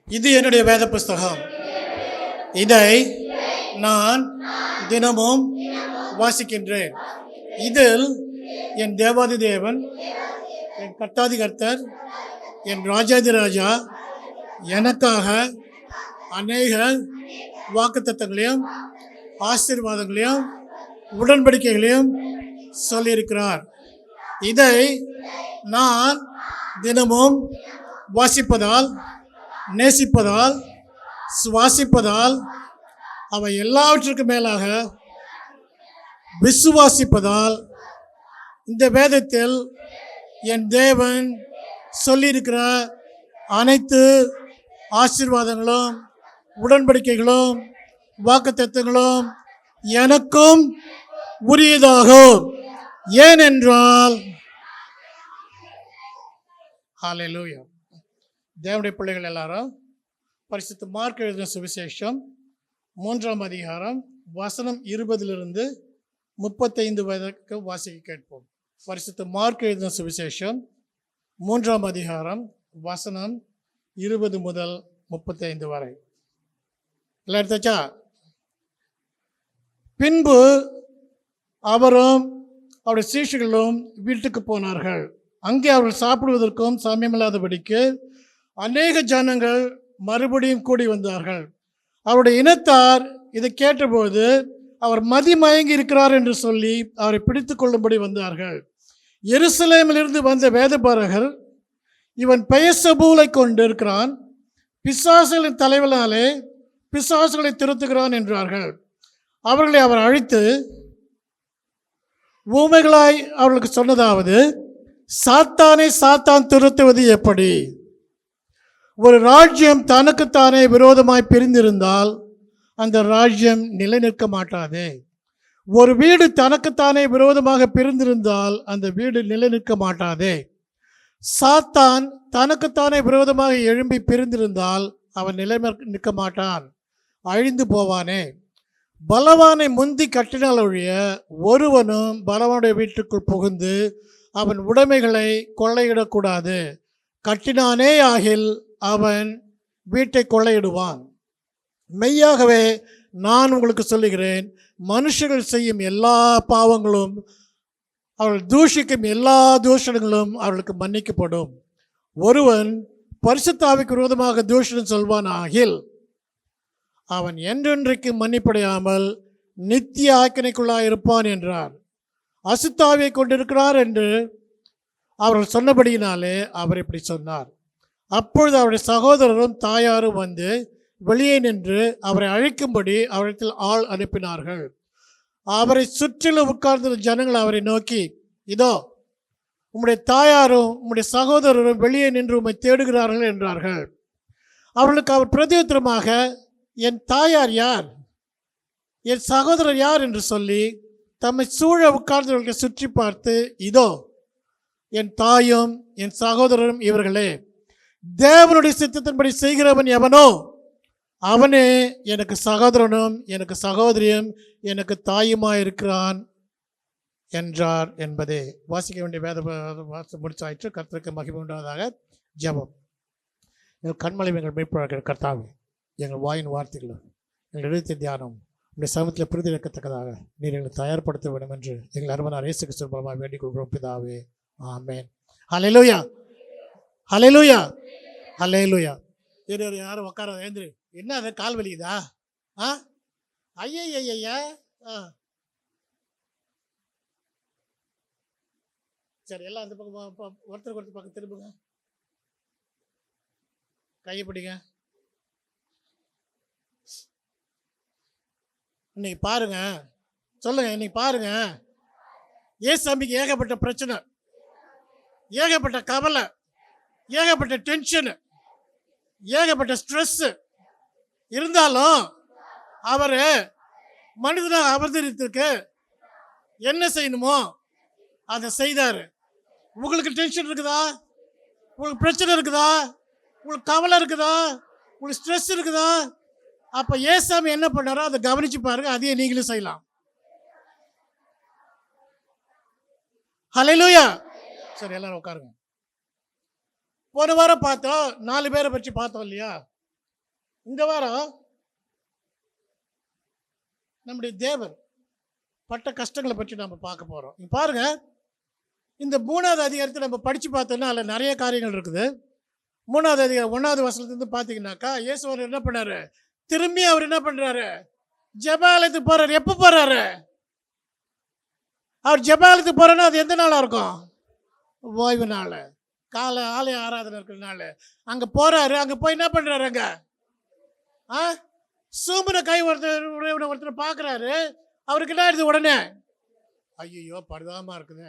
இது என்னுடைய வேத புஸ்தகம். இதை நான் தினமும் வாசிக்கின்றேன். இதில் என் தேவாதி தேவன், என் கர்த்தாதி கர்த்தர், என் ராஜாதி ராஜா எனக்காக அநேக வாக்குத்தத்தங்களையும் ஆசீர்வாதங்களையும் உடன்படிக்கைகளையும் சொல்லியிருக்கிறார். இதை நான் தினமும் வாசிப்பதால், நேசிப்பதால், சுவாசிப்பதால், அவை எல்லாவற்றிற்கும் மேலாக விசுவாசிப்பதால் இந்த வேதத்தில் என் தேவன் சொல்லியிருக்கிற அனைத்து ஆசீர்வாதங்களும் உடன்படிக்கைகளும் வாக்குத்தத்தங்களும் எனக்கும் உரியதாகும். ஏனென்றால் ஹல்லேலூயா. தேவனுடைய பிள்ளைகள் எல்லாரும் பரிசுத்த மார்க் எழுதின சுவிசேஷம் 3ஆம் அதிகாரம் வசனம் 20 35 வரைக்கும் வாசிக்க கேட்போம். பரிசுத்த மார்க் எழுதின சுவிசேஷம் 3ஆம் அதிகாரம் வசனம் 20 முதல் 35 வரை. எல்லாம் எடுத்தாச்சா? பின்பு அவரும் அவருடைய சீஷர்களும் வீட்டுக்கு போனார்கள். அங்கே அவர்கள் சாப்பிடுவதற்கும் சமயமில்லாதபடிக்கு அநேக ஜனங்கள் மறுபடியும் கூடி வந்தார்கள். அவருடைய இனத்தார் இதை கேட்டபோது அவர் மதிமயங்கி இருக்கிறார் என்று சொல்லி அவரை பிடித்து கொள்ளும்படி வந்தார்கள். எருசலேமிலிருந்து வந்த வேதபாரகர், இவன் பெயர்செபூலை கொண்டு இருக்கிறான், பிசாசுகளின் தலைவனாலே பிசாசுகளை திருத்துகிறான் என்றார்கள். அவர்களை அவர் அழைத்து ஊமைகளாய் அவர்களுக்கு சொன்னதாவது, சாத்தானை சாத்தான் திருத்துவது எப்படி? ஒரு ராஜ்யம் தனக்குத்தானே விரோதமாய் பிரிந்திருந்தால் அந்த ராஜ்யம் நிலை நிற்க மாட்டாது. ஒரு வீடு தனக்குத்தானே விரோதமாக பிரிந்திருந்தால் அந்த வீடு நிலை நிற்க மாட்டாது. சாத்தான் தனக்குத்தானே விரோதமாக எழும்பி பிரிந்திருந்தால் அவன் நிலை நிற்க மாட்டான், அழிந்து போவானே. பலவானை முந்தி கட்டினால் ஒழிய ஒருவனும் பலவானுடைய வீட்டுக்குள் புகுந்து அவன் உடைமைகளை கொள்ளையிடக்கூடாது. கட்டினானே ஆகில் அவன் வீட்டை கொள்ளையிடுவான். மெய்யாகவே நான் உங்களுக்கு சொல்லுகிறேன், மனுஷர்கள் செய்யும் எல்லா பாவங்களும், அவர்கள் தூஷிக்கும் எல்லா தூஷணங்களும் அவர்களுக்கு மன்னிக்கப்படும். ஒருவன் பரிசுத்த ஆவிக்கு விரோதமாக தூஷணம் சொல்வான் ஆகில் அவன் என்றென்றைக்கு மன்னிப்படையாமல் நித்திய ஆக்கினைக்குள்ளாயிருப்பான் என்றார். அசுத்தாவியை கொண்டிருக்கிறார் என்று அவர்கள் சொன்னபடியினாலே அவர் இப்படி சொன்னார். அப்பொழுது அவருடைய சகோதரரும் தாயாரும் வந்து வெளியே நின்று அவரை அழைக்கும்படி அவரிடத்தில் ஆள் அனுப்பினார்கள். அவரை சுற்றிலும் உட்கார்ந்திருந்த ஜனங்கள் அவரை நோக்கி, இதோ உம்முடைய தாயாரும் உம்முடைய சகோதரரும் வெளியே நின்று உம்மை தேடுகிறார்கள் என்றார்கள். அவர்களுக்கு அவர் பிரதியுத்தரமாக, என் தாயார் யார், என் சகோதரர் யார் என்று சொல்லி தம்மை சூழ உட்கார்ந்தவர்களை சுற்றி பார்த்து, இதோ என் தாயும் என் சகோதரரும் இவர்களே. தேவனுடைய சித்தத்தின்படி செய்கிறவன் எவனோ அவனே எனக்கு சகோதரனும் எனக்கு சகோதரியும் எனக்கு தாயுமாயிருக்கிறான் என்றார் என்பதே. வாசிக்க வேண்டிய வேத முடிச்சாயிற்று. கர்த்தருக்கு மகிமை உண்டாவதாக. ஜெபம். எங்கள் கண்மலை எங்கள் மீட்பு கர்த்தாவே, எங்கள் வாயின் வார்த்தைகளும் எங்கள் எழுத்து தியானம் உடைய சமூகத்தில் புரிந்து வைக்கத்தக்கதாக நீர் எங்களை தயார்படுத்த வேண்டும் என்று எங்கள் அருமனார் இயேசு கிறிஸ்து மூலமாக வேண்டிக் கொள்கிறோம் பிதாவே. ஆமென். ஹல்லேலூயா, ஹல்லேலூயா, ஹல்லேலூயா. யாரும் உட்கார ஏந்திரு. என்ன அது கால் வலிக்குதா? ஐயா சரி, எல்லாம் அந்த பக்கம் ஒருத்தருக்கு ஒருத்தர் பக்கம் திரும்புங்க, கையை பிடிங்க. இன்னைக்கு பாருங்க, சொல்லுங்க, இன்னைக்கு பாருங்க, ஏசாமிக்கு ஏகப்பட்ட பிரச்சனை, ஏகப்பட்ட கவலை, ஏகப்பட்ட டென்ஷனு, ஏகப்பட்ட ஸ்ட்ரெஸ்ஸு இருந்தாலும் அவர் மனிதனாக அவதரித்திருக்கு என்ன செய்யணுமோ அதை செய்தார். உங்களுக்கு டென்ஷன் இருக்குதா? உங்களுக்கு பிரச்சனை இருக்குதா? உங்களுக்கு கவலை இருக்குதா? உங்களுக்கு ஸ்ட்ரெஸ் இருக்குதா? அப்போ ஏசாமி என்ன பண்ணாரோ அதை கவனிச்சு பாருங்க, அதையே நீங்களும் செய்யலாம். ஹல்லேலூயா. சரி, எல்லாரும் உட்காருங்க. போன வாரம் பார்த்தோம், 4 பேரை பற்றி பார்த்தோம் இல்லையா? இந்த வாரம் நம்முடைய தேவன் பட்ட கஷ்டங்களை பற்றி நம்ம பார்க்க போகிறோம். இங்க பாருங்க, இந்த 3வது அதிகாரத்தை நம்ம படித்து பார்த்தோன்னா அதில் நிறைய காரியங்கள் இருக்குது. 3வது அதிகாரம் 1வது வசனத்துலேருந்து பார்த்தீங்கன்னாக்கா, இயேசுவர் என்ன பண்ணாரு? திரும்பி அவர் என்ன பண்ணுறாரு? ஜெபாலயத்துக்கு போகிறாரு. எப்போ போகிறாரு? அவர் ஜெபாலயத்துக்கு போகிறோன்னா அது எந்த நாளாக இருக்கும்? ஓய்வு நாள், காலை ஆலய ஆராதனை இருக்கிற நாள். அங்கே போகிறாரு. அங்கே போய் என்ன பண்ணுறாரு? அங்கே சூம்புன கை ஒருத்தரை பார்க்குறாரு. அவருக்கு என்ன ஆயிடுது? உடனே ஐயோ பரிதாபமாக இருக்குது.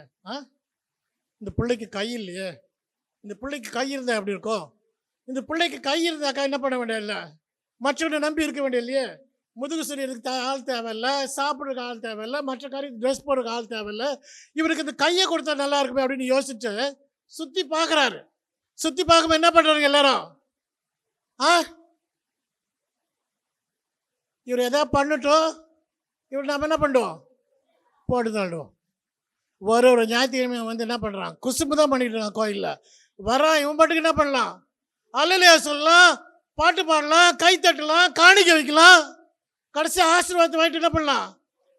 இந்த பிள்ளைக்கு கை இல்லையே. இந்த பிள்ளைக்கு கை இருந்தால் எப்படி இருக்கும்? இந்த பிள்ளைக்கு கை இருந்தாக்கா என்ன பண்ண வேண்டியதில்லை, மற்றவனை நம்பி இருக்க வேண்டியதில்லையே. முதுகு சுரியதுக்கு ஆள் தேவையில்லை, சாப்பிட்றதுக்கு ஆள் தேவையில்லை, மற்ற காரியம் ட்ரெஸ் போடுறதுக்கு ஆள் தேவையில்லை. இவருக்கு இந்த கையை கொடுத்தா நல்லா இருக்குமே அப்படின்னு யோசிச்சு சுற்றி பார்க்குறாரு. சுற்றி பார்க்கும்போது என்ன பண்ணுறாங்க எல்லாரும்? இவர் எதாவது பண்ணட்டும், இவர் நம்ம என்ன பண்ணுவோம்? போட்டு தள்ளுவோம். ஒரு ஞாயிற்றுக்கிழமை வந்து என்ன பண்ணுறான்? குசும்பு தான் பண்ணிட்டு இருக்கான் கோயிலில். வரான், இவன் பாட்டுக்கு என்ன பண்ணலாம்? அல்லையா சொல்லலாம், பாட்டு பாடலாம், கை தட்டலாம், காணிக்க வைக்கலாம், கடைசி ஆசீர்வாதத்தை வாங்கிட்டு என்ன பண்ணலாம்?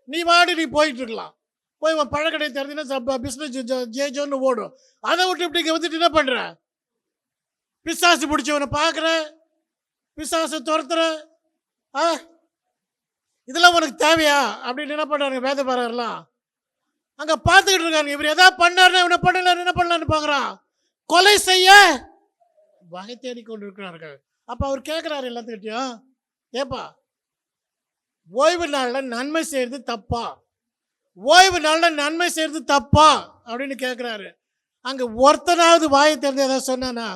நீ வாடி நீ போயிட்டு இருக்கலாம். போய் உன் பழக்கடையை திறந்தீங்கன்னா பிஸ்னஸ் ஜேஜோன்னு ஓடும். அதை விட்டு இப்படி வந்துட்டு என்ன பண்ணுற? பிசாசு பிடிச்சவனை பார்க்குற, பிசாசை துரத்துற. இதெல்லாம் உனக்கு தேவையா அப்படின்னு என்ன பண்ணுறாங்க வேதபாரர்லாம்? அங்கே பார்த்துக்கிட்டு இருக்காங்க. இவர் எதாவது பண்ணாருன்னா இவனை பண்ணல என்ன பண்ணலான்னு பார்க்குறான். கொலை செய்ய வகை தேடி கொண்டு இருக்கிறார்கள். அப்போ அவர் கேட்குறாரு எல்லாத்துக்கிட்டையும், ஏப்பா ஓய்வு நாளில் நன்மை செய்கிறது தப்பா? ஓய்வு நாளில் நன்மை செய்கிறது தப்பா அப்படின்னு கேட்குறாரு. அங்கே ஒருத்தனாவது வாயை திறந்து ஏதாவது சொன்னானா?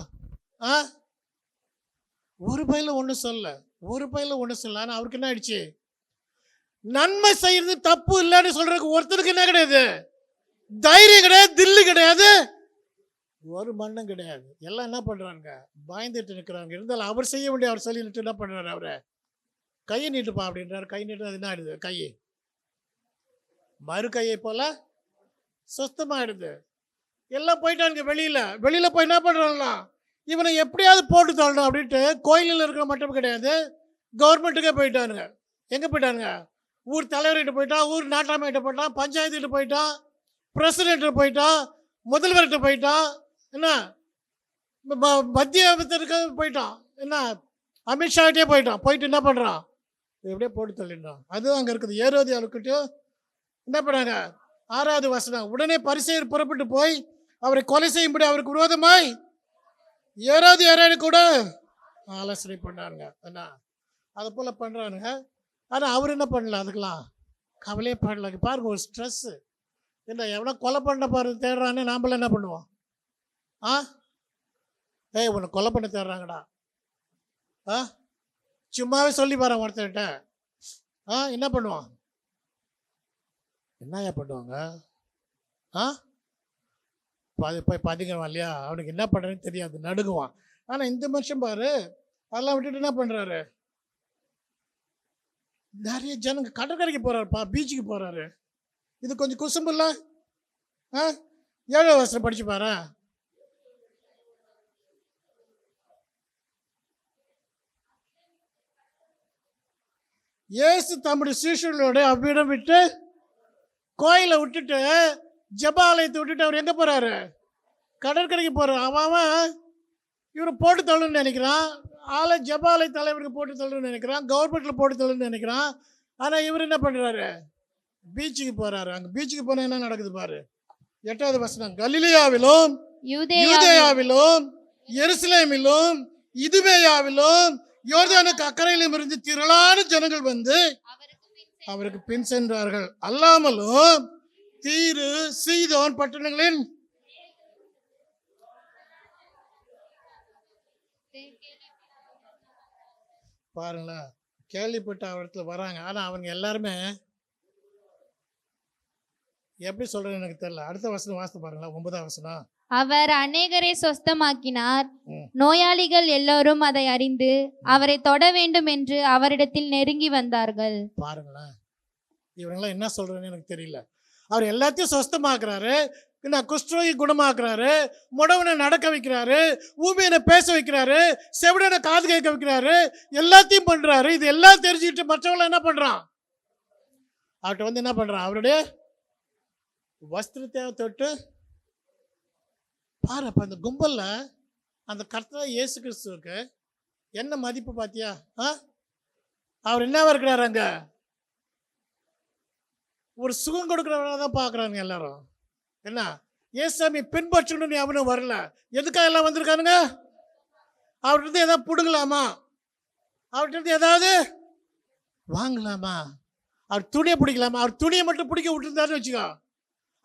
ஒரு பையில ஒன்றும் சொல்ல, ஒரு பையில ஒன்றும் சொல்ல. ஆனால் அவருக்கு என்ன ஆயிடுச்சு? நன்மை செய்யறது தப்பு இல்லைன்னு சொல்றதுக்கு ஒருத்தருக்கு என்ன கிடையாது? தைரியம் கிடையாது, தில்லு கிடையாது, ஒரு மண்ணும் கிடையாது. எல்லாம் என்ன பண்றாங்க? பயந்துட்டு நிற்கிறாங்க. இருந்தாலும் அவர் செய்ய வேண்டிய அவர் சொல்லிட்டு என்ன பண்றாரு? அவரை கையை நீட்டுப்பா அப்படின்றாரு. கை நீட்டு அது என்ன ஆயிடுது? கையை மறு கையை போல சுத்தமாயிடுது. எல்லாம் போயிட்டாங்க வெளியில போய் என்ன பண்றாங்களா? இவனை எப்படியாவது போட்டு தள்ளணும் அப்படின்ட்டு கோயிலில் இருக்கிற மட்டும் கிடையாது, கவர்மெண்ட்டுக்கே போயிட்டானுங்க. எங்கே போயிட்டானுங்க? ஊர் தலைவர்கிட்ட போயிட்டான், ஊர் நாட்டாமைகிட்ட போயிட்டான், பஞ்சாயத்துக்கிட்ட போயிட்டான், பிரசிடென்ட்டு போயிட்டான், முதல்வர்கிட்ட போயிட்டான், என்ன மத்திய அமைச்சருக்கு போயிட்டான், என்ன அமித்ஷாகிட்டே போயிட்டான். போயிட்டு என்ன பண்ணுறான்? எப்படியே போட்டு தள்ளிடுறான். அதுவும் அங்கே இருக்குது. ஏரோதியாளுக்கிட்டையும் என்ன பண்ணாங்க? 6வது வசனம், உடனே பரிசேயர் புறப்பட்டு போய் அவரை கொலை செய்யும்படி அவருக்கு விரோதமாய் ஏரோதியாரோடு கூட ஆலோசனை பண்ணாருங்க. என்ன அதை போல் பண்ணுறானுங்க. ஆனால் அவர் என்ன பண்ணல, அதுக்கெல்லாம் கவலையே பண்ணல. பாருங்க ஒரு ஸ்ட்ரெஸ்ஸு. என்ன எவனா கொலை பண்ண பாரு தேடுறான்னு நாம்பளாம் என்ன பண்ணுவோம்? ஏய் உன்னை கொலை பண்ண தேடுறாங்கடா, சும்மாவே சொல்லி பாரு ஒருத்தர்கிட்ட. என்ன பண்ணுவான்? என்னையா பண்ணுவாங்க? போய் பதிக்கிறவான் இல்லையா, அவனுக்கு என்ன பண்ணுறதுன்னு தெரியாது, நடுங்குவான். ஆனால் இந்த மனுஷன் பாரு அதெல்லாம் விட்டுட்டு என்ன பண்ணுறாரு? நிறைய ஜனங்க கடற்கரைக்கு போகிறாருப்பா, பீச்சுக்கு போகிறாரு. இது கொஞ்சம் குசும்பு இல்லை? 7வது வசனம் படிச்சு பாரு. இயேசு தம்முடைய சீஷர்களோட அவ்விடம் விட்டு கோயிலை விட்டுட்டு ஜெபாலயத்தை விட்டுட்டு அவர் எங்கே போகிறாரு? கடற்கரைக்கு போகிறார். அவன் இவரை போட்டு தள்ளுன்னு நினைக்கிறான். ஜெபாலய தலைவருக்கு போட்டு தள்ளுன்னு நினைக்கிறான், கவர்மெண்ட்டில் போட்டு தள்ளுன்னு நினைக்கிறான். ஆனால் இவர் என்ன பண்ணுறாரு? பீச்சுக்கு போகிறாரு. அங்கே பீச்சுக்கு போனால் என்ன நடக்குது பாரு. 8வது வசனம், கலிலேயாவிலும் யூதேயாவிலும் எருசலேமிலும் இதுமேயாவிலும் யோர்தானுக்கு அக்கறையிலும் இருந்து திரளான ஜனங்கள் வந்து அவருக்கு பின் சென்றார்கள். அல்லாமலும் தீரு சீதோன் பட்டணங்களின் பாருங்களேன், கேள்விப்பட்ட இடத்துல வராங்க. ஆனால் அவங்க எல்லாருமே எப்படி சொல்றது எனக்கு தெரியல. அடுத்த வசனம் வாசித்து பாருங்களா, 9வது வசனம். அவர் அநேகரை சொஸ்தமாக்கினார். நோயாளிகள் எல்லோரும் அதை அறிந்து அவரை தொட வேண்டும் என்று அவரிடத்தில் நெருங்கி வந்தார்கள். பாருங்களேன், இவங்கெல்லாம் என்ன சொல்றதுன்னு எனக்கு தெரியல. அவர் எல்லாத்தையும் சொஸ்தமாக்குறாரு. என்ன குஷ்டரோகி குணமாக்குறாரு, முடவனை நடக்க வைக்கிறாரு, ஊமையனை பேச வைக்கிறாரு, செவிடனை காது கேட்க வைக்கிறாரு, எல்லாத்தையும் பண்றாரு. இது எல்லாம் தெரிஞ்சுக்கிட்டு மற்றவங்கள என்ன பண்றான்? அவர்கிட்ட வந்து என்ன பண்றான்? அவருடைய வஸ்திரத்தை தொட்டு பாரு. அப்ப அந்த கும்பல்ல அந்த கர்த்தர் இயேசு கிறிஸ்துவுக்கு என்ன மதிப்பு பாத்தியா? அவர் என்னவா இருக்கிறாரு? அங்க ஒரு சுகம் கொடுக்கிறவராக தான் பார்க்குறாங்க எல்லாரும். என்ன ஏசாமி பின்பற்றணும்னு அவனும் வரல. எதுக்காக எல்லாம் வந்திருக்கானுங்க? அவர்கிட்ட ஏதாவது பிடுங்கலாமா? அவர்கிட்ட ஏதாவது வாங்கலாமா? அவர் துணியை பிடிக்கலாமா? அவர் துணியை மட்டும் பிடிக்க விட்டுருந்தாருன்னு வச்சுக்கோ,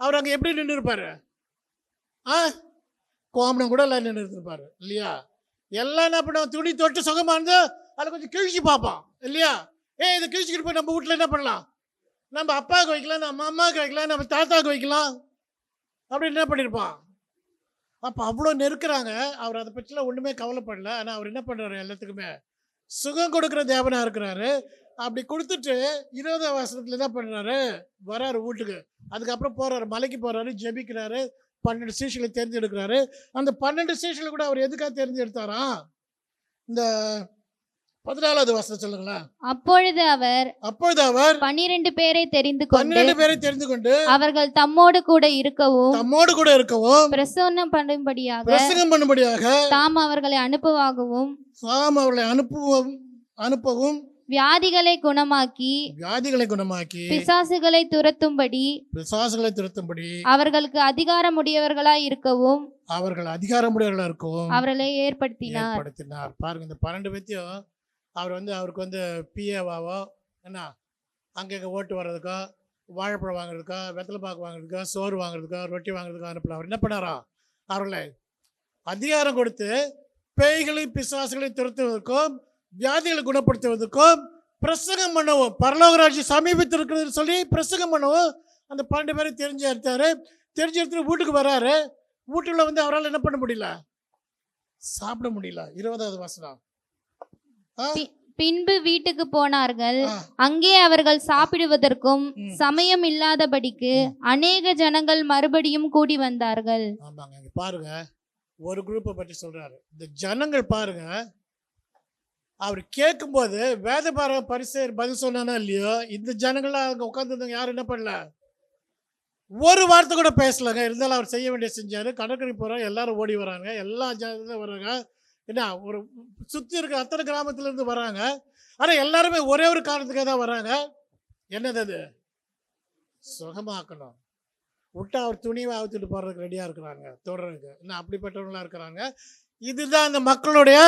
அவர் அங்கே எப்படி நின்று இருப்பாரு? கோமனம் கூட எல்லாம் நின்று இருப்பாரு இல்லையா? எல்லாம் என்ன பண்ணுவோம்? துணி தொட்டு சுகமாக இருந்து அதை கொஞ்சம் கிழிச்சு பார்ப்பான் இல்லையா? இதை கிழிச்சிக்கிட்டு போய் நம்ம வீட்டில் என்ன பண்ணலாம்? நம்ம அப்பாவுக்கு வைக்கலாம், நம்ம அம்மாவுக்கு வைக்கலாம், நம்ம தாத்தாவுக்கு வைக்கலாம் அப்படின்னு என்ன பண்ணியிருப்பான்? அப்போ அவ்வளோ நெருக்கிறாங்க. அவர் அதை பற்றிலாம் ஒன்றுமே கவலைப்படல. ஆனால் அவர் என்ன பண்ணுறாரு? எல்லாத்துக்குமே சுகம் கொடுக்குற தேவனாக இருக்கிறாரு. அப்படி கொடுத்துட்டு 20ஆம் வசனத்தில் என்ன பண்ணுறாரு? வராரு வீட்டுக்கு. அதுக்கப்புறம் போகிறாரு, மலைக்கு போகிறாரு, ஜெபிக்கிறாரு, 12 சீஷர்களை தேர்ந்தெடுக்கிறாரு. அந்த 12 சீஷர்களை கூட அவர் எதுக்காக தேர்ந்தெடுத்தாரா? இந்த 14வது வசனம் சொல்லுங்களேன். அப்பொழுது அவர் 12 பேரை தெரிந்து கொண்டு அவர்கள் தம்மோடு கூட இருக்கவும் பிரசங்கம் பண்ணும்படியாக தாம் அவர்களை அனுப்பவும் வியாதிகளை குணமாக்கி பிசாசுகளை துரத்தும்படி அவர்களுக்கு அதிகாரமுடையவர்களாய் இருக்கவும் அவர்களை ஏற்படுத்தினார். பாருங்க, இந்த 12 பேத்தையும் அவர் வந்து அவருக்கு வந்து பிஏவாவோ என்ன அங்கங்கே ஓட்டு வர்றதுக்கோ, வாழைப்பழம் வாங்குறதுக்கோ, வெத்தலை பாக்கு வாங்குறதுக்கோ, சோறு வாங்குறதுக்கோ, ரொட்டி வாங்குறதுக்கோ அனுப்பல. அவர் என்ன பண்ணாரா? அவர்களை அதிகாரம் கொடுத்து பேய்களையும் பிசாசுகளையும் துரத்துவதற்கும் வியாதிகளை குணப்படுத்துவதற்கும் பிரசங்கம் பண்ணவும், பரலோக ராஜ்யம் சமீபத்தில் இருக்கிறதுன்னு சொல்லி பிரசங்கம் பண்ணவும் அந்த 12 பேரை தெரிஞ்சு எடுத்துட்டு வீட்டுக்கு வர்றாரு. வீட்டுக்குள்ள வந்து அவரால் என்ன பண்ண முடியல? சாப்பிட முடியல. 20வது வசனம். பின்பு வீட்டுக்கு போனார்கள். அங்கே அவர்கள் சாப்பிடுவதற்கும் சமயம் இல்லாதபடிக்கு அநேக ஜனங்கள் மறுபடியும் கூடி வந்தார்கள். ஆமாங்க, பாருங்க, ஒரு குரூப்பை பற்றி சொல்றாரு. இந்த ஜனங்கள் பாருங்க, அவர் கேட்கும்போது வேதபார பரிசேயர் பதில் சொன்னானா இல்லையோ, இந்த ஜனங்கள்லாம் அங்கே உட்காந்துருந்தாங்க. யாரும் என்ன பண்ணல? ஒரு வார்த்தை கூட பேசலங்க. இருந்தாலும் அவர் செய்ய வேண்டிய செஞ்சாரு. கடற்கரை போறாங்க, எல்லாரும் ஓடி வராங்க, எல்லா ஜனங்களும் வராங்க. என்ன, ஒரு சுற்றி இருக்க அத்தனை கிராமத்திலேருந்து வராங்க. ஆனால் எல்லாருமே ஒரே ஒரு காரணத்துக்காக தான் வராங்க. என்னது? அது சுகமாக்கணும். விட்டா அவர் துணியை அவுத்துட்டு போகிறதுக்கு ரெடியாக இருக்கிறாங்க, தொடர்றதுக்கு. என்ன, அப்படிப்பட்டவங்களாம் இருக்கிறாங்க. இதுதான் அந்த மக்களுடைய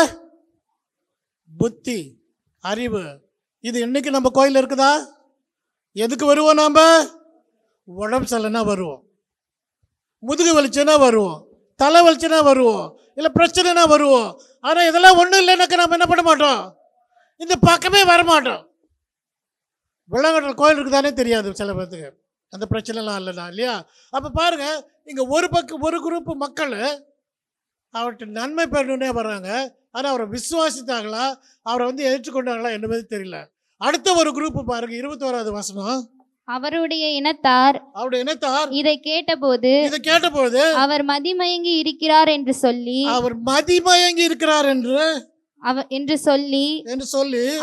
புத்தி, அறிவு. இது இன்னைக்கு நம்ம கோயில் இருக்குதா? எதுக்கு வருவோம்? நாம் உடம்பு சரியில்லைன்னா வருவோம், முதுகு வலிச்சுன்னா வருவோம், தலை வலிச்சுன்னா வருவோம், இல்லை பிரச்சனைனா வருவோம். ஆனால் இதெல்லாம் ஒன்றும் இல்லைன்னாக்கா நம்ம என்ன பண்ண மாட்டோம்? இந்த பக்கமே வரமாட்டோம். வெள்ளங்கடல் கோயில் இருக்குதானே தெரியாது சில பேர்த்துக்கு. அந்த பிரச்சனைலாம் இல்லைண்ணா இல்லையா? அப்போ பாருங்கள், இங்கே ஒரு குரூப்பு மக்கள் அவர்கிட்ட நன்மை பெறணுன்னே வர்றாங்க. ஆனால் அவரை விசுவாசித்தாங்களா, அவரை வந்து ஏற்றுக்கொண்டாங்களா என்பது தெரியல. அடுத்த ஒரு குரூப்பு பாருங்க, 21வது வசனம். அவருடைய இனத்தார் இதை கேட்டபோது அவர் மதிமயங்கி இருக்கிறார் என்று சொல்லி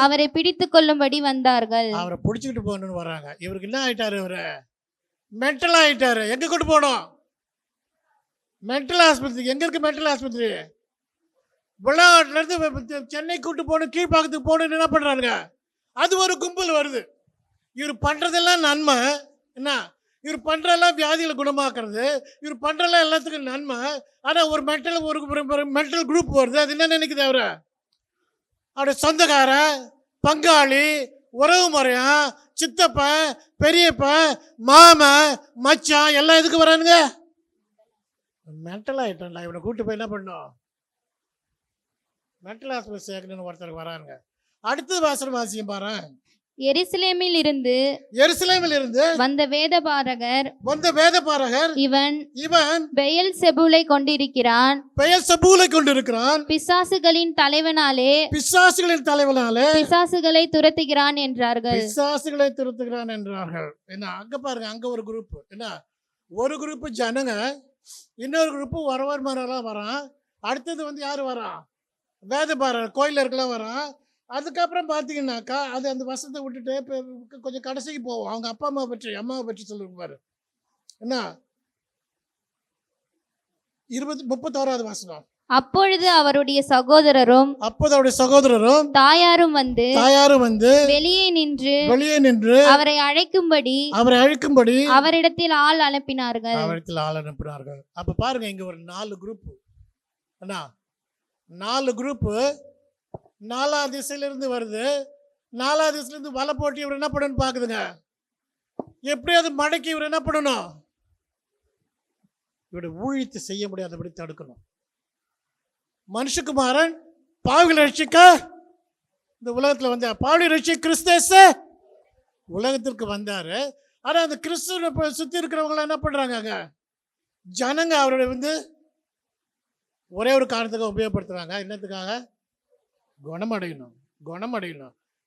அவரை பிடித்துக் கொள்ளும்படி வந்தார்கள். அவரை பிடிச்சிக்கிட்டு போகணும்னு வராங்க. இவருக்கு என்ன ஆயிட்டாரு? இவரு மென்டல் ஆயிட்டாரு. எங்க கூட்டு போனோம்? மென்டல் ஆஸ்பத்திரி. எங்க இருக்கு மென்டல் ஆஸ்பத்திரி? விளையாட்டுல இருந்து சென்னை கூட்டு போகணும், கீழ்பாக்கத்துக்கு போகணும்னு என்ன பண்றாங்க? அது ஒரு கும்பல் வருது. இவர் பண்ணுறதெல்லாம் நன்மை. என்ன, இவர் பண்ணுறதெல்லாம் வியாதிகளை குணமாக்குறது, இவர் பண்ணுறதெல்லாம் எல்லாத்துக்கும் நன்மை. ஆனால் ஒரு மென்டல் குரூப் வருது. அது என்ன நினைக்குது? அவருடைய சொந்தக்காரன், பங்காளி, உறவு முறையான், சித்தப்பன், பெரியப்பன், மாமன், மச்சான் எல்லாம் எதுக்கு வரானுங்க? மென்டல் ஆகிட்டான்ல. இவனை கூப்பிட்டு போய் என்ன பண்ணோம்? மென்டல் ஹாஸ்பிட்டல் சேர்க்கணும்னு ஒருத்தருக்கு வரானுங்க. அடுத்தது வாசியம் பாரு. எருசலேமில் இருந்து வந்த வேதபாரகர் இவன் பெயல்செபூலை கொண்டிருக்கிறான், பிசாசுகளின் தலைவனாலே பிசாசுகளை துரத்துகிறான் என்றார்கள். என்ன, அங்க பாருங்க, அங்க ஒரு குரூப். என்ன, ஒரு குரூப்பு ஜனங்க, இன்னொரு குரூப்பு வரவர்மாரெல்லாம் வரான். அடுத்தது வந்து யார் வரான்? வேதபாரர் கோயிலில் இருக்கலாம் வரான். அதுக்கப்புறம் பார்த்தீங்கன்னாக்கா அது அந்த வசனத்தை விட்டுட்டு இப்போ கொஞ்சம் கடைசிக்கு போவோம். அவங்க அப்பா அம்மாவை பற்றி சொல்லுங்க பாரு. என்ன 31வது வசனம். அப்பொழுது அவருடைய சகோதரரும் அப்போது அவருடைய சகோதரரும் தாயாரும் வந்து வெளியே நின்று அவரை அழைக்கும்படி அவரிடத்தில் ஆள் அனுப்பினார்கள். அப்ப பாருங்க, இங்க ஒரு 4 குரூப். என்ன 4 குரூப்பு 4 திசையிலிருந்து வருது. 4 திசையிலிருந்து வலை போட்டு இவர் என்ன பண்ணணும்னு பாக்குதுங்க. எப்படியாவது மடக்கி இவர் என்ன பண்ணணும்? இவருடைய ஊழியத்தை செய்ய முடியாதபடி தடுக்கணும். மனுஷகுமாரன் பாவிகளை ரட்சிக்க இந்த உலகத்தில் வந்தார். பாவிகளை ரட்சிக்க கிறிஸ்து உலகத்திற்கு வந்தாரு. ஆனா அந்த கிறிஸ்துவ சுத்தி இருக்கிறவங்க என்ன பண்றாங்க? ஜனங்க அவருடைய வந்து ஒரே ஒரு காரணத்துக்காக உபயோகப்படுத்துறாங்க. என்னத்துக்காக? குணமடையணும்.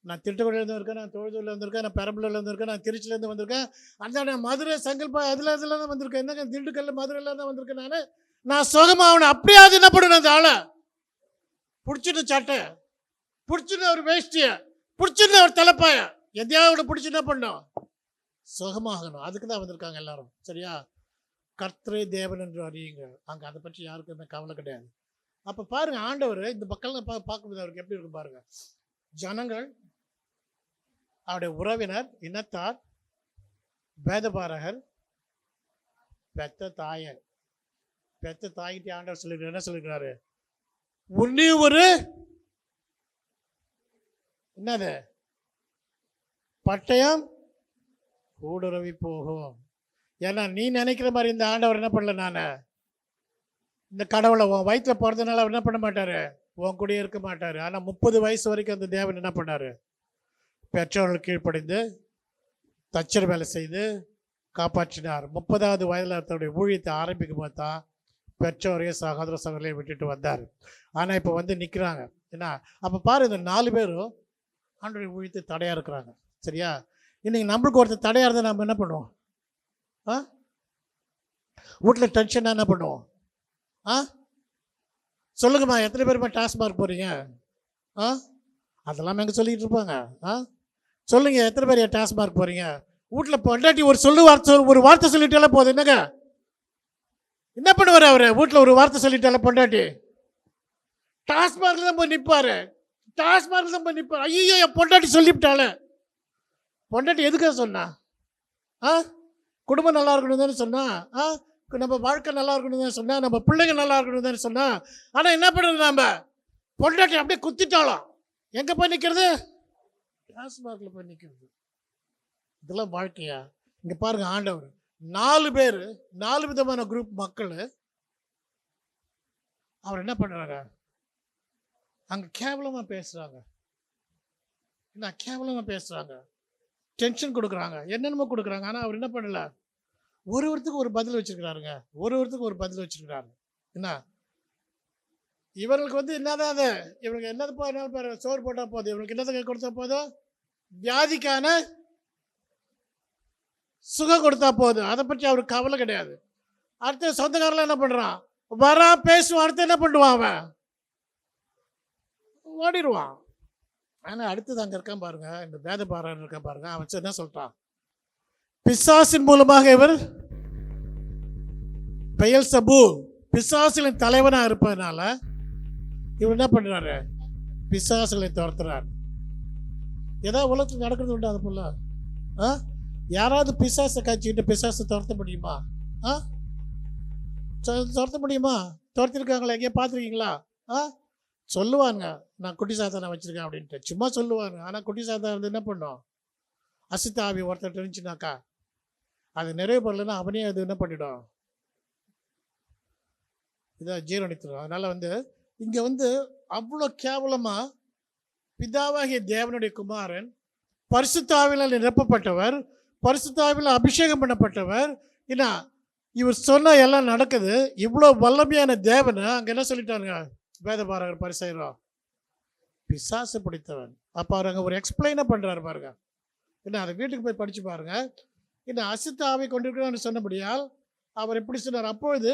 நான் திருட்டுக்குடியிலேருந்து வந்திருக்கேன், நான் தொழுதூரில் வந்திருக்கேன், நான் பெரம்பலூர்ல வந்திருக்கேன், நான் திருச்சியிலேருந்து வந்திருக்கேன், அந்த நான் மதுரை செங்கல்பா அதில் தான் வந்திருக்கேன். என்னங்க திண்டுக்கல்ல மதுரையில தான் வந்திருக்கேன். நான் சுகமாகணும். அப்படியாவது என்ன பண்ணணும்? அந்த ஆளை பிடிச்சிட்டு சட்டை பிடிச்சிட்டு ஒரு வேஷ்டியை பிடிச்சிட்டு ஒரு தலைப்பாய எதையாவது பிடிச்சி என்ன பண்ணணும்? சுகமாகணும். அதுக்கு தான் வந்திருக்காங்க எல்லாரும். சரியா? கர்த்தரே தேவன் என்று அறியுங்க. அங்கே அதை பற்றி யாருக்குமே கவலை கிடையாது. அப்போ பாருங்க, ஆண்டவர் இந்த மக்கள் பார்க்கும்போது அவருக்கு எப்படி இருக்கும் பாருங்க. ஜனங்கள், அவருடைய உறவினர், இனத்தார், வேதபாரகர், பெத்த தாயிட்டு ஆண்டவர் சொல்லிருக்காரு. என்ன சொல்லிருக்காரு? உன்னி ஒரு என்னது பட்டயம் ஊடுருவி போகும். ஏன்னா நீ நினைக்கிற மாதிரி இந்த ஆண்டவர் என்ன பண்ணல. நான் இந்த கடவுளை உன் வயிற்றுல பிறந்தனால அவர் என்ன பண்ண மாட்டாரு, உன் கூட இருக்க மாட்டாரு. ஆனால் 30 வயசு வரைக்கும் அந்த தேவன் என்ன பண்ணாரு? பெற்றோர்கள் கீழ்ப்படிந்து தச்சர் வேலை செய்து காப்பாற்றினார். 30வது வயதில் தன்னுடைய ஊழியத்தை ஆரம்பிக்கும் போது தான் பெற்றோரையும் சகோதரர்களையும் விட்டுட்டு வந்தார். ஆனால் இப்போ வந்து நிற்கிறாங்க. என்ன அப்போ பாரு, இந்த 4 பேரும் ஆண்டவருடைய ஊழியத்தை தடையாக இருக்கிறாங்க. சரியா? இன்னைக்கு நம்மளுக்கு ஒருத்தர் தடையாக இருந்தால் நம்ம என்ன பண்ணுவோம்? வீட்டில் டென்ஷனாக என்ன பண்ணுவோம்? சொல்லுங்கம்மா, எத்தனை பேருமா டாஸ்மார்க் போகிறீங்க? அதெல்லாம் எங்கே சொல்லிக்கிட்டு இருப்பாங்க. சொல்லுங்க, எத்தனை பேர் டாஸ்மார்க் போகிறீங்க? வீட்டில் பொண்டாட்டி ஒரு வார்த்தை சொல்லிட்டாலே போதும். என்னங்க என்ன பண்ணுவார் அவர்? வீட்டில் ஒரு வார்த்தை சொல்லிட்டாலே பொண்டாட்டி டாஸ்மார்க்கில் தான் போய் நிற்பார். ஐயோ, என் பொண்டாட்டி சொல்லிவிட்டாலே. பொண்டாட்டி எதுக்காக சொன்னா? குடும்பம் நல்லா இருக்கணும் தானே சொன்னா. நம்ம வாழ்க்கை நல்லா இருக்கணும் தானே சொன்னா. நம்ம பிள்ளைங்க நல்லா இருக்கணும் தானே சொன்னா. ஆனால் என்ன பண்ணுறது? நம்ம பொண்டாட்டி அப்படியே குத்திட்டாலும் எங்கே போய் நிற்கிறது? டாஸ்மார்க்கில் போய் நிற்கிறது. இதெல்லாம் வாழ்க்கையா? இங்கே பாருங்க, ஆண்டவர் 4 பேர் 4 விதமான குரூப் மக்கள் அவர் என்ன பண்ணுறாங்க? அங்கே கேவலமாக பேசுகிறாங்க. என்ன கேவலமாக பேசுகிறாங்க, டென்ஷன் கொடுக்குறாங்க, என்னென்னமோ கொடுக்குறாங்க. ஆனால் அவர் என்ன பண்ணல? ஒருவருக்கு ஒரு பதில் வச்சிருக்கிறாருங்க. என்ன இவர்களுக்கு வந்து என்னதான் அது? இவங்களுக்கு என்னது சோறு போட்டால் போதும், இவங்களுக்கு என்னதை கொடுத்தா போதும்? வியாதிக்கான சுகம் கொடுத்தா போதும். அதை பற்றி அவருக்கு கவலை கிடையாது. அடுத்த சொந்தக்காரெல்லாம் என்ன பண்ணுறான்? வரா பேசுவான். அடுத்து என்ன பண்ணுவான்? அவன் ஓடிடுவான். ஆனால் அடுத்தது அங்கே இருக்கான் பாருங்க, இந்த வேதபாரகன் இருக்கான் பாருங்க. அவன் என்ன சொல்றான்? பிசாசின் மூலமாக இவர் பெயல்செபூ பிசாசுகளின் தலைவனாக இருப்பதனால இவர் என்ன பண்றாரு? பிசாசுகளை துரத்துறார். ஏதாவது உலகத்தில் நடக்கிறது உண்டு அது போல? யாராவது பிசாசை காய்ச்சிக்கிட்டு பிசாசை துரத்த முடியுமா? துரத்த முடியுமா? துரத்திருக்காங்களா? எங்கேயா பார்த்துருக்கீங்களா? சொல்லுவாங்க, நான் குட்டி சாத்தானை வச்சிருக்கேன் அப்படின்ட்டு சும்மா சொல்லுவாங்க. ஆனால் குட்டி சாத்தான் வந்து என்ன பண்ணும்? அசுத்த ஆவி ஒருத்தர் இருந்துச்சுனாக்கா அது நிறைய பொருள்னா அவனே அது என்ன பண்ணிடும்? இதை ஜீரணித்துடும். அதனால் வந்து இங்கே வந்து அவ்வளோ கேவலமாக பிதாவாகிய தேவனுடைய குமாரன் பரிசுத்த ஆவியால் நிரப்பப்பட்டவர், பரிசுத்த ஆவியால் அபிஷேகம் பண்ணப்பட்டவர். ஏன்னா இவர் சொன்ன எல்லாம் நடக்குது. இவ்வளோ வல்லமையான தேவனை அங்கே என்ன சொல்லிட்டாங்க? வேதபாரகர் பரிசேயரும் பிசாசு பிடித்தவன். அப்போ அவர் அங்கே ஒரு எக்ஸ்பிளைனாக பண்ணுறாரு பாருங்க. என்ன அதை வீட்டுக்கு போய் படித்து பாருங்க. என்ன அசுத்த ஆவி கொண்டிருக்கிறான்னு சொன்னபடியால் அவர் எப்படி சொன்னார்? அப்பொழுது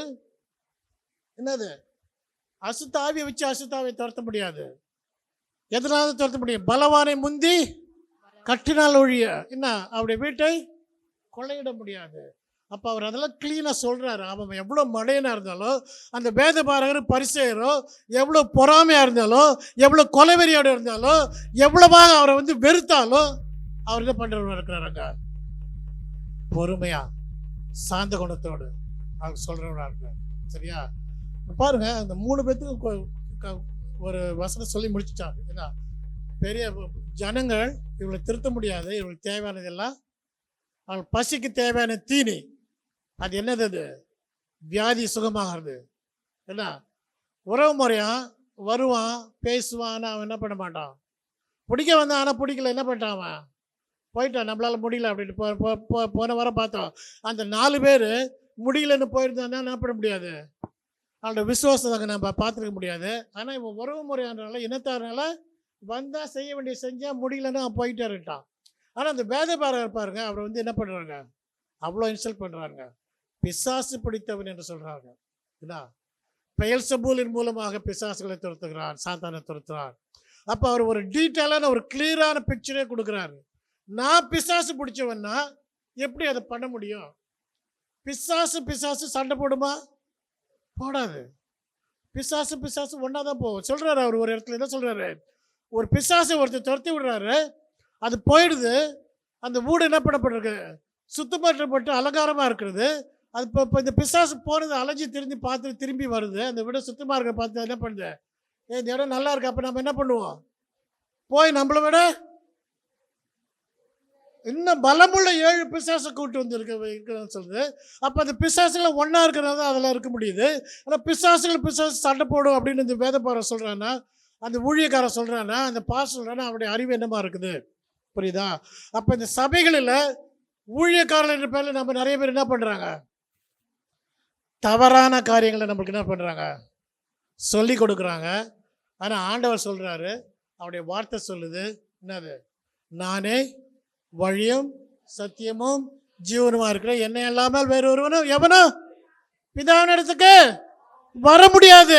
என்னது? அசுத்தாவியை வச்சு அசுத்தாவியை துரத்த முடியாது. எதனால துரத்த முடியும்? பலவானை முந்தி கட்டினால் ஒழிய என்ன அவருடைய வீட்டை கொள்ளையிட முடியாது. அப்போ அவர் அதெல்லாம் கிளீனாக சொல்கிறாரு. அவன் எவ்வளோ மடையனாக இருந்தாலும், அந்த வேதபாரகர் பரிசேயரோ எவ்வளோ பொறாமையாக இருந்தாலும், எவ்வளோ கொலைவெறியோடு இருந்தாலும், எவ்வளவாக அவரை வந்து வெறுத்தாலும், அவர் என்ன பண்ணுறவங்க இருக்கிறாருங்க? பொறுமையாக சாந்த குணத்தோடு அவர் சொல்கிறவராக இருக்கிறார். சரியா? பாருங்க, அந்த 3 பேர்த்துக்கும் ஒரு வசனம் சொல்லி முடிச்சுட்டாங்க. ஏன்னா பெரிய ஜனங்கள் இவங்களை திருத்த முடியாது. இவங்களுக்கு தேவையானதெல்லாம், அவள் பசிக்கு தேவையான தீனி, அது என்னது? அது வியாதி சுகமாகிறது. என்ன உறவு முறையான் வருவான், பேசுவான், ஆனால் அவன் என்ன பண்ண மாட்டான். பிடிக்க வந்தான், ஆனால் பிடிக்கல, என்ன பண்ணிட்டான்? அவன் போயிட்டான். நம்மளால் முடியல அப்படின்னு போன வாரம் பார்த்தோம். அந்த 4 பேர் முடியலன்னு போயிருந்தான்னா என்ன பண்ண முடியாது? அவனோட விசுவாசத்தை நம்ம பார்த்துருக்க முடியாது. ஆனால் இவன் உறவு முறையானால, இனத்தாரனால வந்தால் செய்ய வேண்டிய செஞ்சால் முடியலன்னு அவன் போயிட்டே இருக்கான். ஆனால் அந்த வேதபாரகர் பாருங்க, அவரை வந்து என்ன பண்ணுறாங்க? அவ்வளோ இன்சல்ட் பண்ணுறாங்க. பிசாசு பிடித்தவன் என்று சொல்கிறாங்க. என்ன பெயல்செபூலின் மூலமாக பிசாசுகளை துரத்துகிறான், சாத்தானை துரத்துகிறான். அப்போ அவர் ஒரு டீட்டெயிலான ஒரு கிளியரான பிக்சரே கொடுக்குறாரு. நான் பிசாசு பிடிச்சவன்னா எப்படி அதை பண்ண முடியும்? பிசாசு சண்டை போடுமா? போடாது. பிசாசு ஒன்றா தான் போகும். சொல்கிறாரு அவர் ஒரு இடத்துல என்ன சொல்கிறாரு? ஒரு பிசாசு ஒருத்தர் துரத்தி விடுறாரு, அது போயிடுது. அந்த வீடு என்ன பண்ணப்பட்டிருக்கு? சுத்தமாற்றப்பட்டு அலங்காரமாக இருக்கிறது. அது இப்போ இந்த பிசாசு போனது அலைஞ்சி பார்த்து திரும்பி வருது. அந்த வீடு சுத்தமாக இருக்க பார்த்து என்ன பண்ணுது? இந்த இடம் நல்லா இருக்கு. அப்போ நம்ம என்ன பண்ணுவோம்? போய் நம்மளை விட இன்னும் பலமுள்ள 7 பிசாசை கூட்டு வந்து இருக்குன்னு சொல்லுது. அப்போ அந்த பிசாசுகளை ஒன்றா இருக்கிறது தான் அதெல்லாம் இருக்க முடியுது. ஆனால் பிசாசு சண்டை போடும் அப்படின்னு இந்த வேதபாரர் சொல்கிறான்னா, அந்த ஊழியக்காரன் சொல்கிறான்னா, அந்த பாஸ் சொல்கிறான்னா, அவருடைய அறிவு என்னமா இருக்குது? புரியுதா? அப்போ இந்த சபைகளில் ஊழியக்காரர்கள் என்ற பேரில் நம்ம நிறைய பேர் என்ன பண்ணுறாங்க? தவறான காரியங்களை நம்மளுக்கு என்ன பண்ணுறாங்க? சொல்லி கொடுக்குறாங்க. ஆனால் ஆண்டவர் சொல்கிறாரு, அவருடைய வார்த்தை சொல்லுது என்னது? நானே வழியும் சத்தியமும் ஜீவனுமா இருக்கிறேன், என்னை இல்லாமல் வேறு ஒருவனும் எவனும் பிதாவின் இடத்துக்கு வர முடியாது.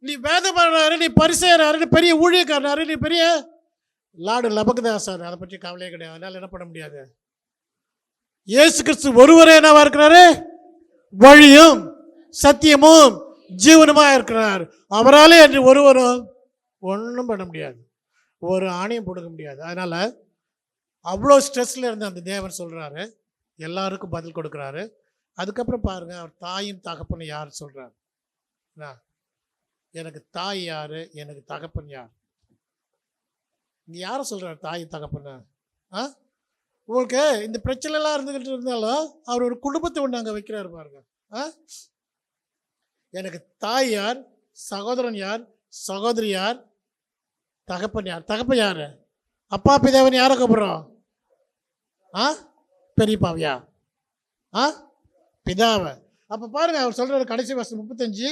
நீ வேதபாரகர், நீ பரிசேயர், நீ பெரிய ஊழியக்காரர், நீ பெரிய லார்டு லபகதாசார், அதை பற்றி கவலையே கிடையாது. அதனால் என்ன பண்ண முடியாது? இயேசு கிறிஸ்து ஒருவரே என்னவா இருக்கிறாரு? வழியும் சத்தியமும் ஜீவனுமா இருக்கிறார். அவராலே என்று ஒருவரும் ஒன்றும் பண்ண முடியாது, ஒரு ஆணையம் கொடுக்க முடியாது. அதனால் அவ்வளோ ஸ்ட்ரெஸ்ஸில் இருந்த அந்த தேவன் சொல்கிறாரு, எல்லாருக்கும் பதில் கொடுக்குறாரு. அதுக்கப்புறம் பாருங்கள், அவர் தாயும் தகப்பனும் யார் சொல்கிறார்? எனக்கு தாய் யார், எனக்கு தகப்பன் யார்? இங்கே யாரை சொல்கிறார் தாய் தகப்பன்? உங்களுக்கு இந்த பிரச்சனைலாம் இருந்துக்கிட்டு இருந்தாலும் அவர் ஒரு குடும்பத்தை ஒன்று அங்கே வைக்கிறாரு பாருங்க. எனக்கு தாய் யார், சகோதரன் யார், சகோதரி யார், தகப்பன் யார்? தகப்பன் யார்? அப்பா பிதாவன் யாரை கூப்பிட்றோம்? பெரியப்பாவையா? பிதாவை. அப்போ பாருங்க, அவர் சொல்றாரு கடைசி வருஷம் 35,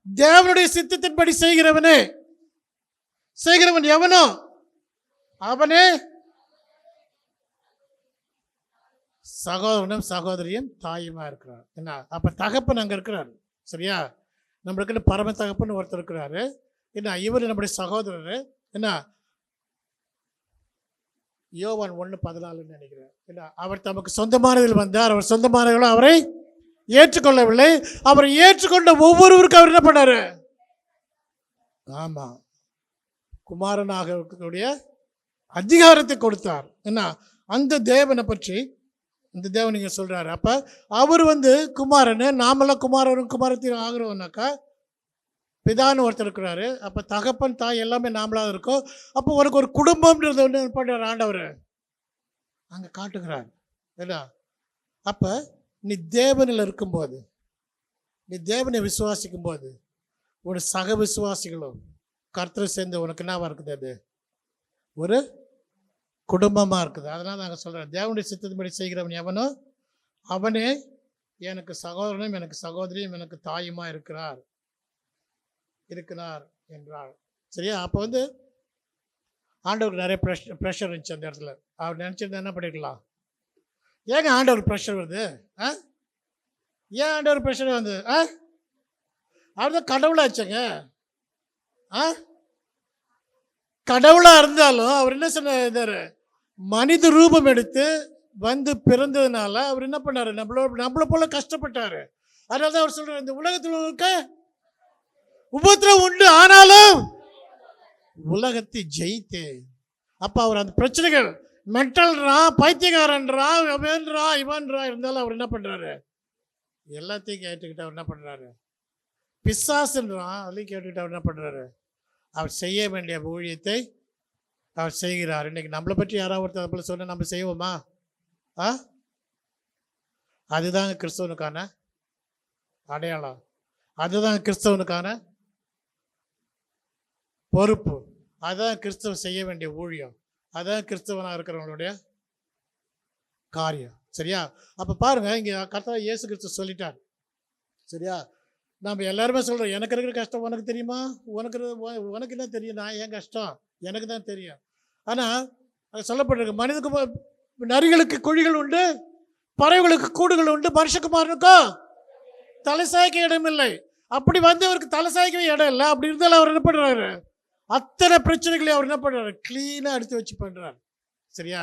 தேவனுடைய சித்தத்தின்படி செய்கிறவன் எவனோ அவனே சகோதரனும் சகோதரியும் தாயுமா இருக்கிறார். என்ன அப்போ தகப்பன் அங்கே இருக்கிறார். சரியா? நம்மளுக்கு பரம தகப்பன் ஒருத்தர் இருக்கிறாரு. என்ன இவர் நம்முடைய சகோதரர். என்ன யோவான் 1:14 நினைக்கிறேன். என்ன அவர் தமக்கு சொந்தமானதில் வந்தார், அவர் சொந்தமானவர்களும் அவரை ஏற்றுக்கொள்ளவில்லை. அவரை ஏற்றுக்கொண்ட ஒவ்வொருவருக்கும் அவர் என்ன பண்ணாரு? ஆமாம், குமாரனாக இருக்கக்கூடிய அதிகாரத்தை கொடுத்தார். என்ன அந்த தேவனை பற்றி இந்த தேவன் இங்கே சொல்கிறாரு. அப்போ அவர் குமாரனு, நாமெல்லாம் குமாரரும் குமாரத்தையும் ஆகிறோம்னாக்கா பிதான்னு ஒருத்தர் இருக்கிறாரு. அப்போ தகப்பன் தாய் எல்லாமே நாமளாக இருக்கும். அப்போ உனக்கு ஒரு குடும்பம்ன்றது ஒன்று பண்ணுறார் ஆண்டவர் அங்கே காட்டுகிறார். என்ன அப்போ நீ தேவனில் இருக்கும்போது, நீ தேவனை விசுவாசிக்கும் போது, ஒரு சக விசுவாசிகளும் கர்த்தரை சேர்ந்து உனக்கு என்னவா இருக்குது? அது ஒரு குடும்பமாக இருக்குது. அதனால் நாங்கள் சொல்கிறோம், தேவனுடைய சித்தத்தின்படி செய்கிறவன் எவனோ அவனே எனக்கு சகோதரனும் எனக்கு சகோதரியும் எனக்கு தாயுமா இருக்கிறார் என்றார். சரியா? அப்போ ஆண்டவருக்கு நிறைய ப்ரெஷர் இருந்துச்சு அந்த இடத்துல. அவர் நினச்சிருந்தா என்ன பண்ணிருக்கலாம்? ஏங்க ஆண்டவருக்கு ப்ரெஷர் வருது? ஏன் ஆண்டவர் பிரச்சனை வந்து அவர் தான் கடவுளாச்சுங்க. கடவுளா இருந்தாலும் அவர் என்ன சொன்னார், மனித ரூபம் எடுத்து வந்து பிறந்ததுனால அவர் என்ன பண்ணாரு, நம்மள போல கஷ்டப்பட்டாரு. அதனால தான் அவர் சொல்றாரு, இந்த உலகத்தில் இருக்க உபத்திரம் உண்டு, ஆனாலும் உலகத்தை ஜெயித்தே. அப்ப அவர் அந்த பிரச்சனைகள் மென்டல்ரா, பைத்தியக்காரன்றா, இவன்றா இருந்தாலும் அவர் என்ன பண்றாரு, எல்லாத்தையும் கேட்டுக்கிட்டு அவர் என்ன பண்றாரு, பிசாசுன்றான் அதையும் கேட்டுக்கிட்டு அவர் என்ன பண்றாரு, அவர் செய்ய வேண்டிய ஊழியத்தை அவர் செய்கிறார். இன்னைக்கு நம்மளை பற்றி யாராவது ஒருத்தர் நம்மள சொன்ன நம்ம செய்வோமா? அதுதாங்க கிறிஸ்தவனுக்கான அடையாளம், அதுதான் கிறிஸ்தவனுக்கான பொறுப்பு, அதுதான் கிறிஸ்தவன் செய்ய வேண்டிய ஊழியம், அதுதான் கிறிஸ்தவனாக இருக்கிறவங்களுடைய காரியம். சரியா? அப்போ பாருங்க, இங்கே கர்த்தர் இயேசு கிறிஸ்து சொல்லிட்டார். சரியா? நம்ம எல்லாருமே சொல்கிறோம், எனக்கு இருக்கிற கஷ்டம் உனக்கு தெரியுமா, உனக்கு தான் தெரியும், நான் என் கஷ்டம் எனக்கு தான் தெரியும். ஆனால் அது சொல்லப்பட்டிருக்கு, மனிதனுக்கு நரிகளுக்கு குழிகள் உண்டு, பறவைகளுக்கு கூடுகள் உண்டு, மனுஷகுமாரனுக்கோ தலை சாய்க்க இடமில்லை. அப்படி வந்து அவருக்கு தலை சாய்க்கவே இடம் இல்லை. அப்படி இருந்தாலும் அவர் என்ன பண்ணுறாரு, அத்தனை பிரச்சனைகளையும் அவர் என்ன பண்ணுறாரு, க்ளீனாக எடுத்து வச்சு பண்ணுறாரு. சரியா?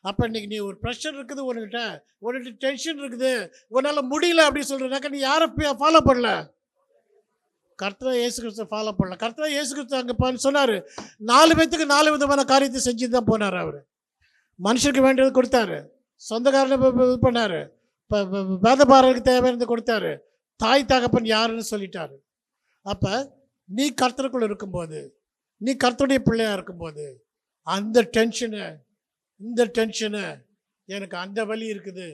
அப்போ இன்னைக்கு நீ ஒரு ப்ரெஷர் இருக்குது உன்கிட்ட டென்ஷன் இருக்குது, உன்னால் முடியல அப்படின்னு சொல்கிறனாக்கா நீ யாரை ஃபாலோ பண்ணல, கர்த்தர் இயேசு கிறிஸ்துவை ஃபாலோ பண்ணல. கர்த்தர் இயேசு கிறிஸ்து அங்கே சொன்னார், 4 பேத்துக்கு 4 விதமான காரியத்தை செஞ்சு தான் போனார். அவர் மனுஷருக்கு வேண்டியது கொடுத்தாரு, சொந்தக்காரனை இது பண்ணார், இப்போ வேதபாரருக்கு தேவையானது கொடுத்தாரு, தாய் தகப்பன் யாருன்னு சொல்லிட்டாரு. அப்போ நீ கர்த்தருக்குள்ள இருக்கும்போது, நீ கர்த்தருடைய பிள்ளையாக இருக்கும்போது, அந்த டென்ஷனு இந்த டென்ஷனு, எனக்கு அந்த வலி இருக்குது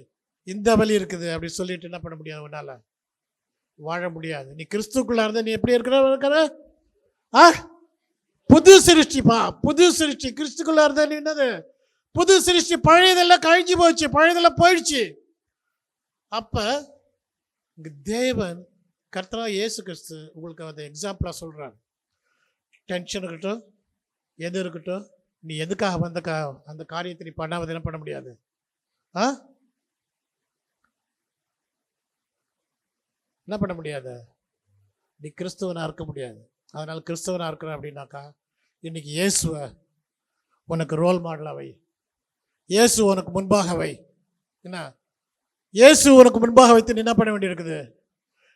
இந்த வலி இருக்குது அப்படின்னு சொல்லிட்டு என்ன பண்ண முடியாது, உன்னால் வாழ முடியாது. நீ கிறிஸ்துக்குள்ளே இருந்தால் நீ எப்படி இருக்கிற புது சிருஷ்டிப்பா, புது சிருஷ்டி. கிறிஸ்துக்குள்ளே இருந்தா நீ என்னது, புது சிருஷ்டி. பழையதெல்லாம் கழிஞ்சு போச்சு, பழையதெல்லாம் போயிடுச்சு. அப்போ இங்கே தேவன் கர்த்தரா இயேசு கிறிஸ்து உங்களுக்கு அதை எக்ஸாம்பிளாக சொல்கிறார். டென்ஷன் இருக்கட்டும், எது இருக்கட்டும், நீ எதுக்காக வந்த அந்த காரியத்தை நீ பண்ணாமல் என்ன பண்ண முடியாது, என்ன பண்ண முடியாது, நீ கிறிஸ்துவனாக இருக்க முடியாது. அதனால் கிறிஸ்தவனாக இருக்கிற அப்படின்னாக்கா இன்னைக்கு இயேசுவை உனக்கு ரோல் மாடலாக வை, இயேசு உனக்கு முன்பாக வை. என்ன, இயேசு உனக்கு முன்பாக வைத்து நீ என்ன பண்ண வேண்டியிருக்குது,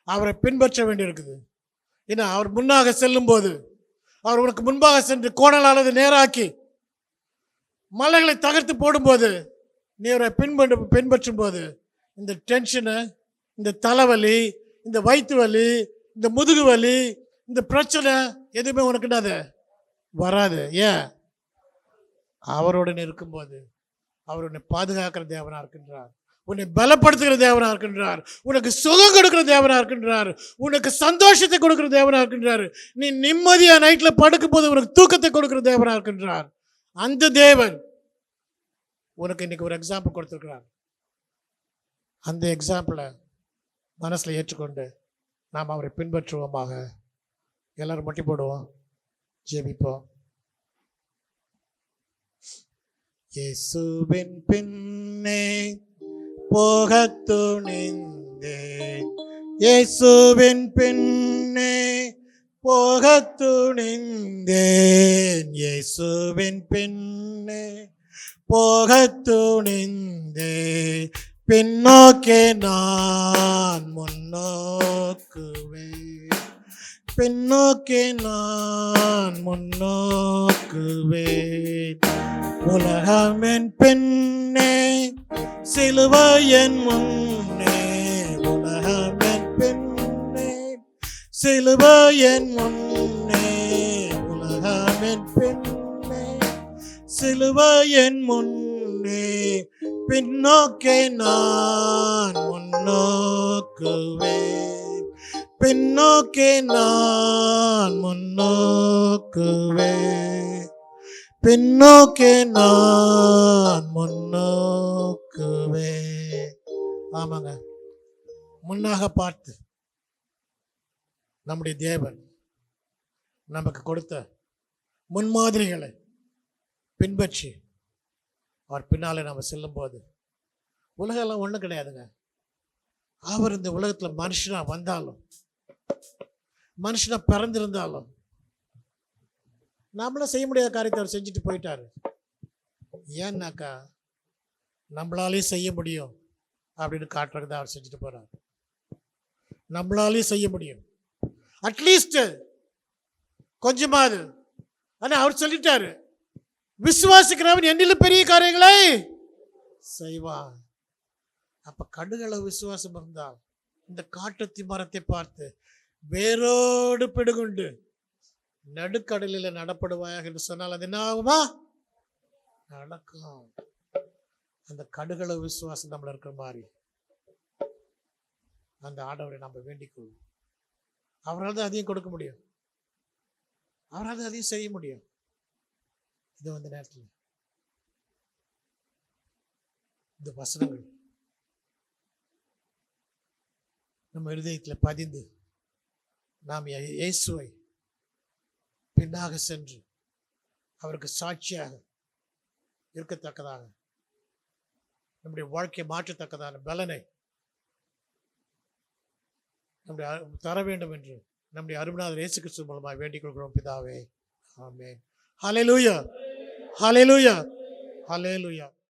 அவரை பின்பற்ற வேண்டியிருக்குது. ஏன்னா அவர் முன்னாக செல்லும்போது, அவர் உனக்கு முன்பாக சென்று கோணலானது நேராக்கி மலைகளை தகர்த்து போடும்போது, நீ அவரை பின்பற்றும் போது இந்த டென்ஷனு, இந்த தலைவலி, இந்த வயிற்று வலி, இந்த முதுகு வலி, இந்த பிரச்சனை எதுவுமே உனக்கு என்னது வராது. ஏன்? அவருடன் இருக்கும்போது அவர் உன்னை பாதுகாக்கிற தேவனாக இருக்கின்றார், உன்னை பலப்படுத்துகிற தேவனாக இருக்கின்றார், உனக்கு சுகம் கொடுக்கிற தேவனாக இருக்கின்றார், உனக்கு சந்தோஷத்தை கொடுக்கிற தேவனாக இருக்கின்றார். நீ நிம்மதியாக நைட்டில் படுக்கும் போது உனக்கு தூக்கத்தை கொடுக்கிற தேவனாக இருக்கின்றார். அந்த தேவன் உனக்கு இன்னைக்கு ஒரு எக்ஸாம்பிள் கொடுத்துருக்கிறார். அந்த எக்ஸாம்பிளை மனசில் ஏற்றுக்கொண்டு நாம் அவரை பின்பற்றுவோமாக. எல்லாரும் மட்டி போடுவோம், ஜெபிப்போம். இயேசுவின் பின்னே போகத் துணிந்தேன், இயேசுவின் பின்னே போகத் துணிந்தேன், இயேசுவின் பின்னே போகத் துணிந்தேன், பின்னோக்கே நான் முன்னோக்குவேன், பின்னோக்கே நான் முன்னோக்குவேன். உலகமென் பின்னே சிலுவையின் முன்னே, உலகமென் பின்னே சிலுவையின் முன்னே, உலகமென் பின்னே சிலுவையின் முன்னே, பின்னோக்கே நான் முன்னோக்குவேன், பின்னோக்கே நான் முன்னோக்குவேன், பின்னோக்கே நான் முன்னோக்குவேன். ஆமாங்க, முன்னாக பார்த்து நம்முடைய தேவன் நமக்கு கொடுத்த முன்மாதிரிகளை பின்பற்றி அவர் பின்னாலே நம்ம செல்லும்போது உலகெல்லாம் ஒன்றும் கிடையாதுங்க. அவர் இந்த உலகத்துல மனுஷனா வந்தாலும், மனுஷனா பிறந்திருந்தாலும், நம்மளும் செய்ய முடியாத காரியத்தை அவர் செஞ்சுட்டு போயிட்டாரு. ஏன்னாக்கா நம்மளாலேயும் செய்ய முடியும் அப்படின்னு காட்டுறதுக்கு தான் அவர் செஞ்சுட்டு போறாரு. நம்மளாலேயும் செய்ய முடியும், அட்லீஸ்ட் கொஞ்சமாவது. ஆனா அவர் சொல்லிட்டாரு, விசுவாசிக்கிறவன் என்னிலும் பெரிய காரியங்களை செய்வான். அப்ப கடுகளவு விசுவாசம் இருந்தால் இந்த காட்டுத்தி மரத்தை பார்த்து வேரோடு பிடுகுண்டு நடுக்கடலில் நடப்படுவாயாக என்று சொன்னால் அது என்ன ஆகுமா? நடக்கும். அந்த கடுகளவு விசுவாசம் நம்மள இருக்கிற மாதிரி அந்த ஆண்டவரை நம்ம வேண்டிக் கொள்வோம். அவரால் தான் அதையும் கொடுக்க முடியும், அவரால் தான் அதையும் செய்ய முடியும். இது அந்த நேரத்தில் இந்த வசனங்கள் நம்ம இருதயத்தில் பதிந்து நாம் இயேசுவை பின்னாக சென்று அவருக்கு சாட்சியாக இருக்கத்தக்கதாக, நம்முடைய வாழ்க்கையை மாற்றத்தக்கதான பலனை நம்முடைய தர வேண்டும் என்று நம்முடைய அருமையானவர் இயேசு கிறிஸ்து மூலமாக வேண்டிக் கொள்கிறோம் பிதாவே. ஆமென். ஹல்லேலூயா, ஹல்லேலூயா, ஹல்லேலூயா.